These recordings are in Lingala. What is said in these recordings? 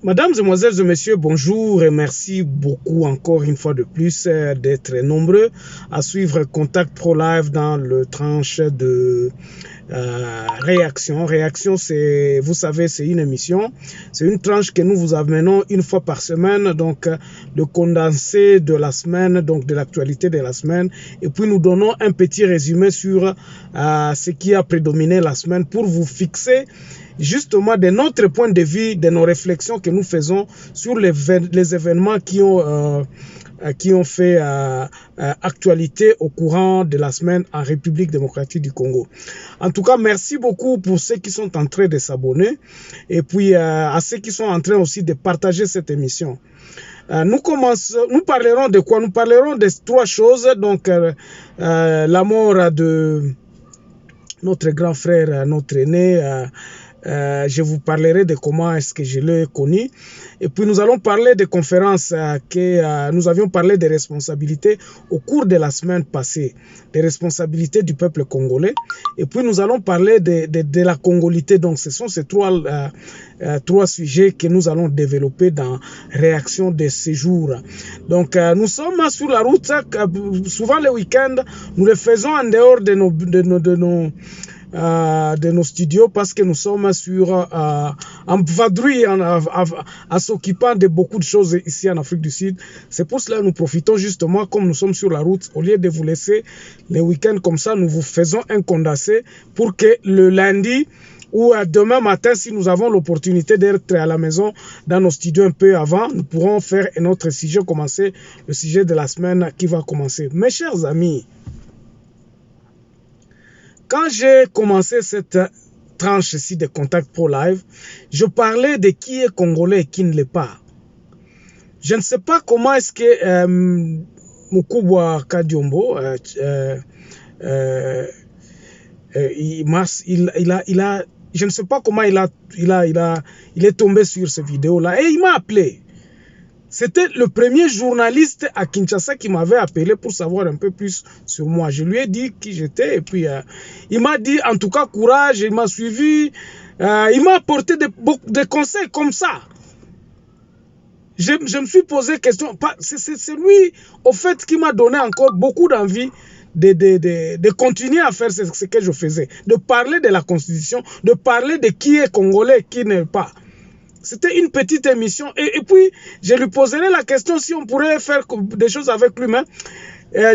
Mesdames, Mesdemoiselles et Messieurs, bonjour et merci beaucoup encore une fois de plus d'être nombreux à suivre Contact Pro Live dans le tranche de réaction. Réaction, c'est, vous savez, c'est une émission, c'est une tranche que nous vous amenons une fois par semaine, donc le condensé de la semaine, donc de l'actualité de la semaine, et puis nous donnons un petit résumé sur ce qui a prédominé la semaine pour vous fixer justement de notre point de vue, de nos réflexions que nous faisons sur les événements qui ont fait actualité au courant de la semaine en République démocratique du Congo. En tout cas, merci beaucoup pour ceux qui sont en train de s'abonner et puis à ceux qui sont en train aussi de partager cette émission. Nous parlerons de quoi? Nous parlerons de trois choses. Donc, la mort de notre grand frère, notre aîné, je vous parlerai de comment est-ce que je l'ai connu. Et puis nous allons parler des conférences nous avions parlé des responsabilités au cours de la semaine passée, des responsabilités du peuple congolais. Et puis nous allons parler de la congolité. Donc ce sont ces trois sujets que nous allons développer dans réaction de ces jours. Donc nous sommes sur la route, souvent les week-ends, nous le faisons en dehors de nos studios parce que nous sommes en vadrouille, à s'occupant de beaucoup de choses ici en Afrique du Sud. C'est pour cela que nous profitons justement, comme nous sommes sur la route, au lieu de vous laisser les week-ends comme ça, nous vous faisons un condensé pour que le lundi ou demain matin, si nous avons l'opportunité d'être à la maison dans nos studios un peu avant, nous pourrons faire un autre sujet, commencer le sujet de la semaine qui va commencer. Mes chers amis, quand j'ai commencé cette tranche-ci de Contact Pro Live, je parlais de qui est congolais et qui ne l'est pas. Je ne sais pas comment est-ce que Mukubwa Kadiombo, je ne sais pas comment il est tombé sur cette vidéo-là et il m'a appelé. C'était le premier journaliste à Kinshasa qui m'avait appelé pour savoir un peu plus sur moi. Je lui ai dit qui j'étais et puis il m'a dit en tout cas courage, il m'a suivi, il m'a apporté des conseils comme ça. Je me suis posé question, c'est lui au fait qui m'a donné encore beaucoup d'envie de continuer à faire ce que je faisais, de parler de la Constitution, de parler de qui est congolais et qui n'est pas. C'était une petite émission. Et puis, je lui poserai la question si on pourrait faire des choses avec lui. Mais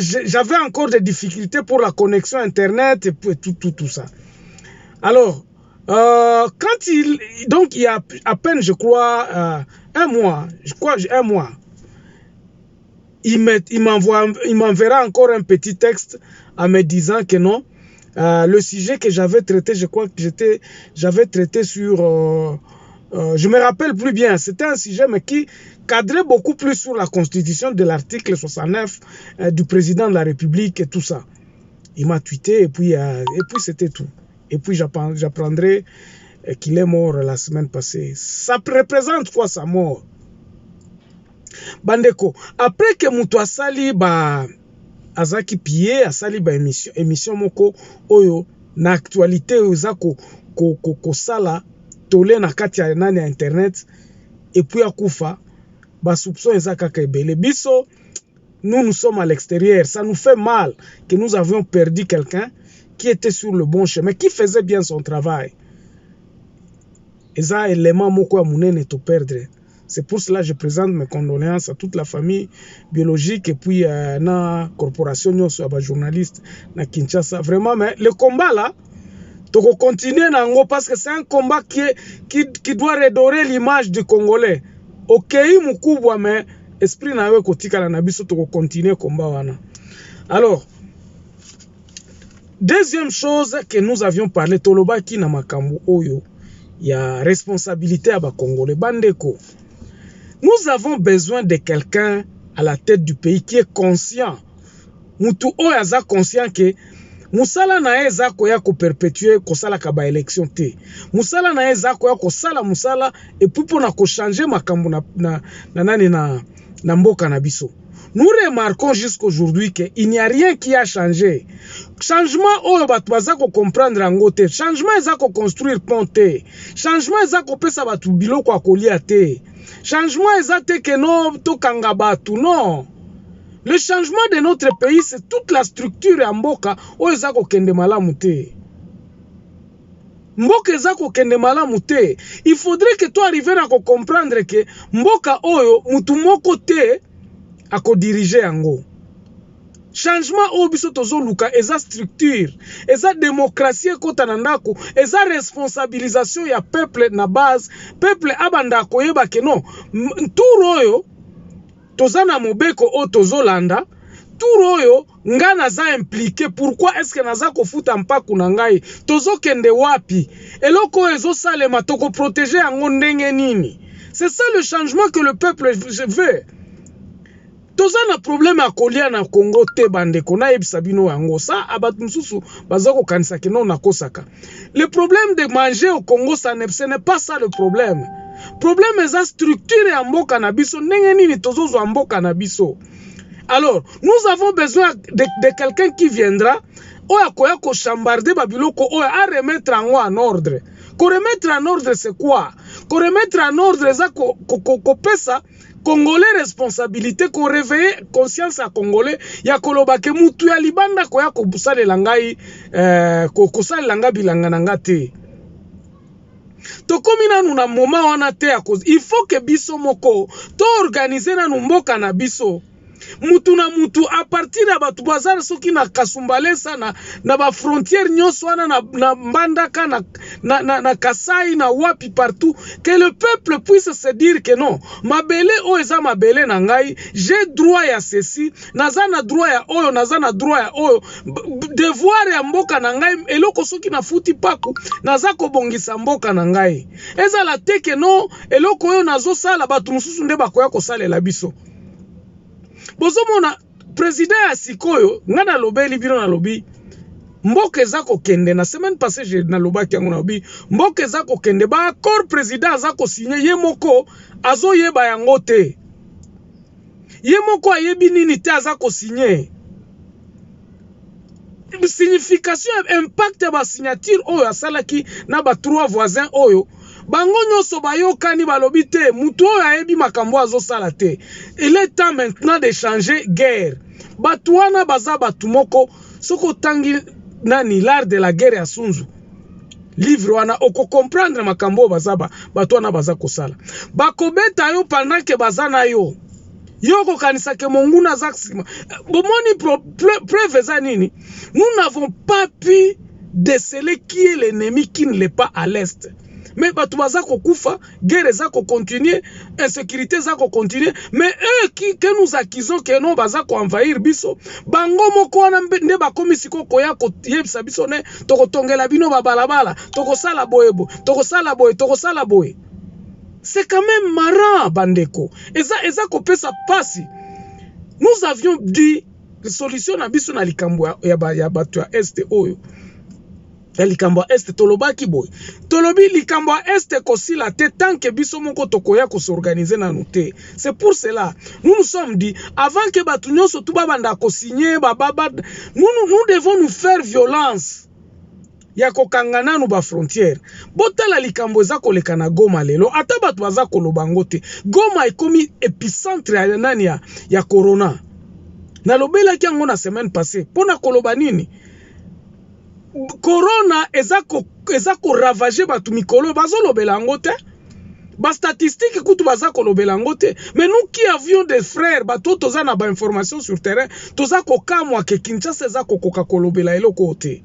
j'avais encore des difficultés pour la connexion Internet et tout ça. Alors, donc il y a à peine, je crois, un mois, il m'enverra encore un petit texte en me disant que non, le sujet que j'avais traité, je crois que j'avais traité sur... je me rappelle plus bien, c'était un sujet mais qui cadrait beaucoup plus sur la constitution de l'article 69 du président de la République et tout ça. Il m'a tweeté et puis c'était tout. Et puis j'apprendrai qu'il est mort la semaine passée. Ça représente quoi sa mort? Bandeko, après que Moutou asali azaki pie, asali émission moko oyo na actualité ozako ko sala tolé na kati ya nani ya internet et puis akufa ba soupçon ezaka ka ebele biso. Nous sommes à l'extérieur, ça nous fait mal que nous avions perdu quelqu'un qui était sur le bon chemin, qui faisait bien son travail. Eza élément moko ya munene to perdre. C'est pour cela que je présente mes condoléances à toute la famille biologique et puis na corporation nyonso ya ba journaliste na Kinshasa. Vraiment, mais le combat là, on continue parce que c'est un combat qui doit redorer l'image du Congolais. Ok, Mukubwa, mais esprit na we kotika la nabiso to continuer combat wana. Alors, deuxième chose que nous avions parlé, toloba ki na makambo oyo, il y a responsabilité à ba Congolais. Bandeko, nous avons besoin de quelqu'un à la tête du pays qui est conscient. Mutu oyaza conscient que musala na eza ko ya ko perpétuer ko sala ka ba élection te. Musala na eza ko ya ko sala musala et puis pour na ko changer makambo na mboka na biso. Nous remarquons jusqu'aujourd'hui qu'il n'y a rien qui a changé. Changement oyo batu baza ko comprendre ngo te. Changement eza ko construire pont te. Changement eza ko pesa batu biloko akolia te. Changement exact que non to kangabatu non. Le changement de notre pays, c'est toute la structure ya mboka oyo eza kokende malamu te. Mboka eza kokende malamu te. Il faudrait que tu arrives à comprendre que mboka oyo mutu moko te ako diriger yango. Changement oyo biso tozoluka eza structure, eza démocratie ekota na ndako, eza responsabilisation ya peuple na base, peuple abanda koyeba ke non, tour oyo toza na mobeko o tozolanda, tour oyo nga naza impliqué, pourquoi est-ce que naza kofuta mpaku na ngai, tozokende wapi, eloko oyo ezosalema toko protéger yango ndenge nini. C'est ça le changement que le peuple veut. Toza na problème à kolia na Congo te bandeko na yebisa bino yango sa abatu mususu bazako kanisa ke non nakosaka. Le problème de manger au Congo ce n'est pas ça le problème. Problème est la structure ya mboka na biso ndenge nini tozozo mboka na biso. Alors, nous avons besoin de quelqu'un qui viendra oya koya ko chambarder babiloko oya a remettre en ordre. Ko remettre en ordre c'est quoi? Ko remettre en ordre za ko pesa Congolais responsabilité, ko réveiller conscience à Congolais ya koloba ke mutu ya libanda ko ya ko busale langai ko sale langa bilanga nanga te. To komina nu na moment wana te à cause il faut que biso moko to organiser na mboka na biso. Mutu na mutu à partir ya batu bazar soki na Kasumbalesa na ba frontière nyonso wana na Mbandaka na Kasai na wapi partout, que le peuple puisse se dire que non, mabele o eza mabele na ngai, j'ai droit ya ceci, naza na droit ya oyo, naza na droit ya oyo, devoir ya mboka na ngai, eloko soki na futi paku naza ko bongisa mboka na ngai. Eza la te que non, eloko oyo nazo sala batu mususu nde bakoya ko salela biso. Bozo mona président ya sikoyo nga na lobeli bino na lobi mboka eza kokende na semaine passée je na lobaki yango na lobi mboka eza kokende ba accord président aza ko signer ye moko azo yeba yango te ye moko ayebi nini te aza ko signer signification impact ba signature oyo asalaki na ba trois voisins oyo bango nyonso bayokani balobi te mutu oyo ayebi makambo azosala te. Il est temps maintenant de changer guerre. Batu wana baza batu moko soko tangi nani l'art de la guerre ya Sunzu. Livre wana oko comprendre makambo bazaba batu wana baza kosala. Bakobeta yo pendant que baza na yo. Yoko kanisa ke monguna zaksima. Bomoni preuve za nini? Nous n'avons pas pu déceler qui est l'ennemi qui ne l'est pas à l'est. Mais batu baza ko kufa, guerre za ko continuer, insécurité za ko continuer, mais eux que nous accusons que non baza ko envahir biso, bango moko wana nde bakomi siko koya ko yebisa biso ne toko tongela bino babalabala, toko sala boyebo, toko sala boye, toko sala boye. C'est quand même marrant bandeko. Eza ko pesa pasi. Nous avions dit solution na biso na likambo ya batu ya este oyo. Likambo est tolobaki boy. Tolobi likambo est kosila te tant que biso moko tokoya ko s'organiser na noté. C'est pour cela nous nous sommes dit avant que batu nyonso tu babanda ko signer nous devons nous faire violence. Ya ko kangana no ba frontière. Botala likambo za ko leka na Goma lelo ata batu baza ko lobango te. Goma ekomi épicentre ya nani ya corona. Na lobela ki yango na semaine passée. Pona koloba nini? Corona ezako ravager batu mikolo bazo lobela yango te. Ba statistique kutu baza ko lobela yango te. Mais nous qui avions des frères bato toza na ba information sur terrain, toza ko kamwa ke Kinshasa ezako koka kolobela eloko te.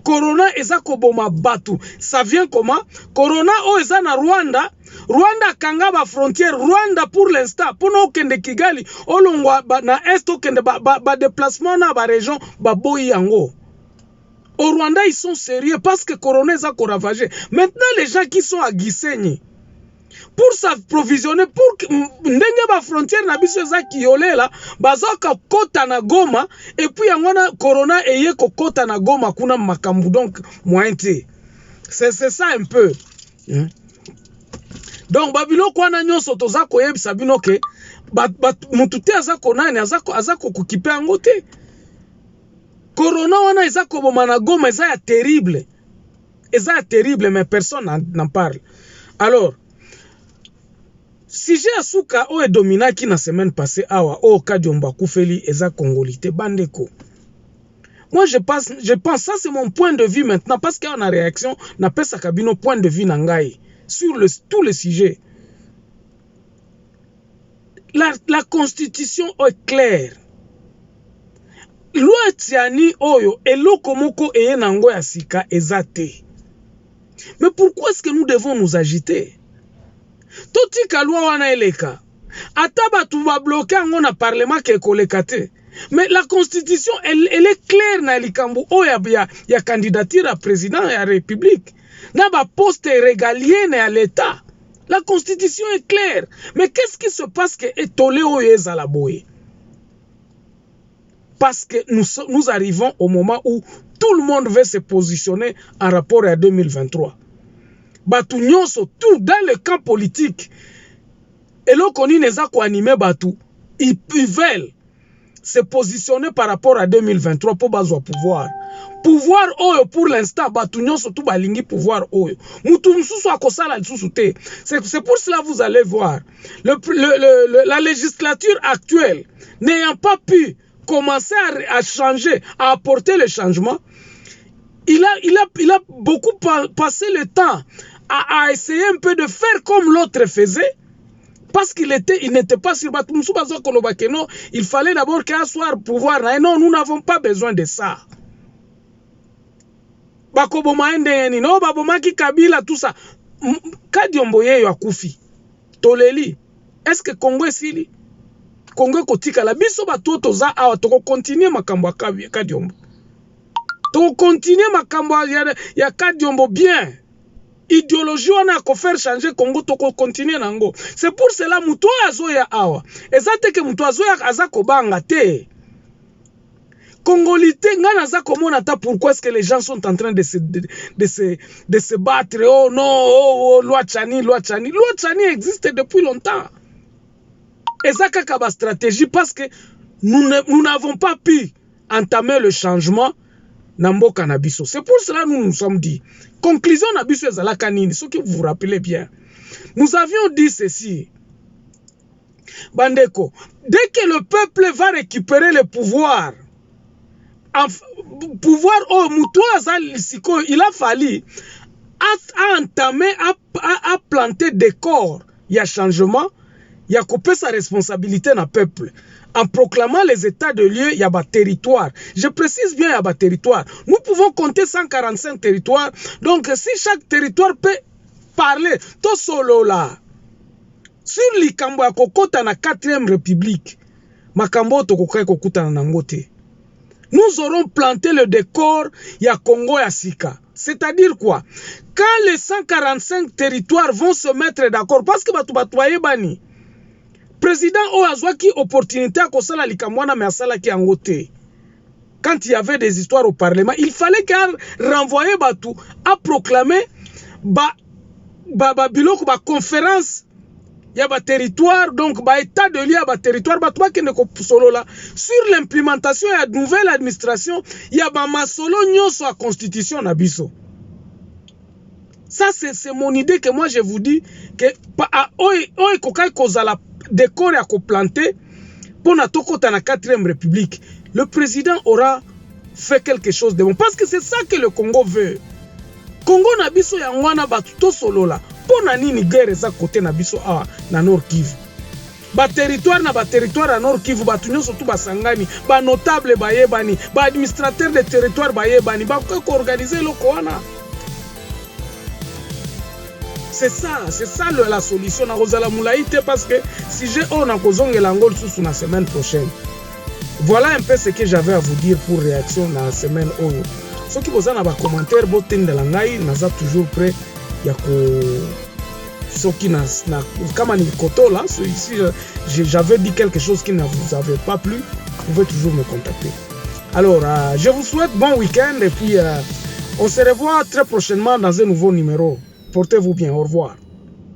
Corona ezako boma batu. Ça vient comment? Corona o eza na Rwanda. Rwanda kanga ba frontière. Rwanda pour l'instant. Pono okende Kigali. Olongwa na est okende ba déplacement na ba région ba boyi yango. Au Rwanda, ils sont sérieux parce que Corona est ravagé. Maintenant, les gens qui sont à Gisenyi, pour s'approvisionner, pour que ndenge ba frontière na biso za kiole la, bazaka kota na Goma, et puis yangona Corona eye ko kota na Goma kuna makambu donc mointe. C'est ça un peu. Donc babilo kwa na nyonso toza ko yebisa bino ke mutute azako nani azako kukipe angote. Corona wana ezako boma na Goma eza ya terrible. Eza ya terrible mais personne n'en parle. Alors sujet asuka o e dominaki na semaine passée awa o Kadiomba Kufeli eza congolité bandeko. Moi je pense ça c'est mon point de vue maintenant parce qu'il y a une réaction na pesa kabino point de vue nangai sur tous les sujets. La constitution est claire. Loi tiani oyo eloko moko eye nango ya sika ezate. Mais pourquoi est-ce que nous devons nous agiter? Totika loi wana eleka. Ataba tu va bloquer ango na parlement ke koleka te. Mais la constitution elle est claire na likambo oya ya candidature à président ya république. Na ba poste régalienne à l'état. La constitution est claire. Mais qu'est-ce qui se passe que etolé oyo ezala boye? Parce que nous arrivons au moment où tout le monde veut se positionner en rapport à 2023. Batu nyonso, tout dans le camp politique. Et là, on a animé Batu. Ils veulent se positionner par rapport à 2023 pour bazo pouvoir. Pouvoir oyo pour l'instant, Batu nyonso tout balingi pouvoir oyo. Mutu msusu akosala lisusu te. C'est pour cela vous allez voir. La législature actuelle n'ayant pas pu commencer à changer, à apporter le changement, il a beaucoup passé le temps à essayer un peu de faire comme l'autre faisait, parce qu'il n'était pas sur il fallait d'abord qu'il soit pouvoir. Non, nous n'avons pas besoin de ça. No, Babomaki Kabila, tout ça. Kadiombo yeyo akufi. Toleli. Est-ce que Congo est sili? Congo kotika la biso bato toza awa toko continuer makambo ya Kadiombo. Toko continuer makambo ya Kadiombo bien. Idéologie wana ko faire changer Congo toko continuer nango. C'est pour cela muto azo ya awa. Ezate ke muto azo ya azako banga te. Congolité ngana za komona ta pourquoi est-ce que les gens sont en train de se battre. Oh non, oh loi Tchani. Loi Tchani existe depuis longtemps. Et ça, c'est une stratégie parce que nous n'avons pas pu entamer le changement dans le cannabis. C'est pour cela que nous nous sommes dit. Conclusion Nabiso et Zalakanini, ce que vous vous rappelez bien. Nous avions dit ceci. Bandeko, dès que le peuple va récupérer le pouvoir, il a fallu entamer, à planter des corps. Il y a changement. Il y a coupé sa responsabilité dans le peuple. En proclamant les états de lieu, il y a des territoires. Je précise bien, il y a des territoires. Nous pouvons compter 145 territoires. Donc, si chaque territoire peut parler, tout solo là, sur l'Ikambo ya kokota na 4e république, makambo tokokai kokota na nangote. Nous aurons planté le décor, il y a Congo ya Sika. C'est-à-dire quoi? Quand les 145 territoires vont se mettre d'accord, parce que batouye bani, président Oazwaki opportunité à Kosala Likamwana mais Asala ki angote. Quand il y avait des histoires au Parlement, il fallait qu'il renvoie Batou à proclamer biloko ba conférence il y a un territoire donc ba état de lieu à territoire batwa qui ne solo là sur l'implémentation de la nouvelle administration il y a ba masolo nyonso à constitution na biso. Ça c'est mon idée que moi je vous dis que oi kokai kozala décor à planter pour na tokota na 4e république. Le président aura fait quelque chose de bon parce que c'est ça que le Congo veut. Congo na biso ya ngwana batu to solo la pona nini guerre za côté na biso awa na Nord Kivu. Ba territoire à Nord Kivu batu nyonso tu basangani, ba notable bayebani, ba administrateur de territoire bayebani, ba ko organiser loko wana. C'est ça la solution na kozala mulaite parce que si j'ai on a kozongela ngol sous la semaine prochaine. Voilà un peu ce que j'avais à vous dire pour réaction la semaine oyo. Ceux qui posent dans les commentaires, botende la ngai, naza toujours prêt. Il y a ceux qui na comme un koto là, ici j'avais dit quelque chose qui ne vous avait pas plu, vous pouvez toujours me contacter. Alors, je vous souhaite bon week-end et puis on se revoit très prochainement dans un nouveau numéro. Portez-vous bien, au revoir.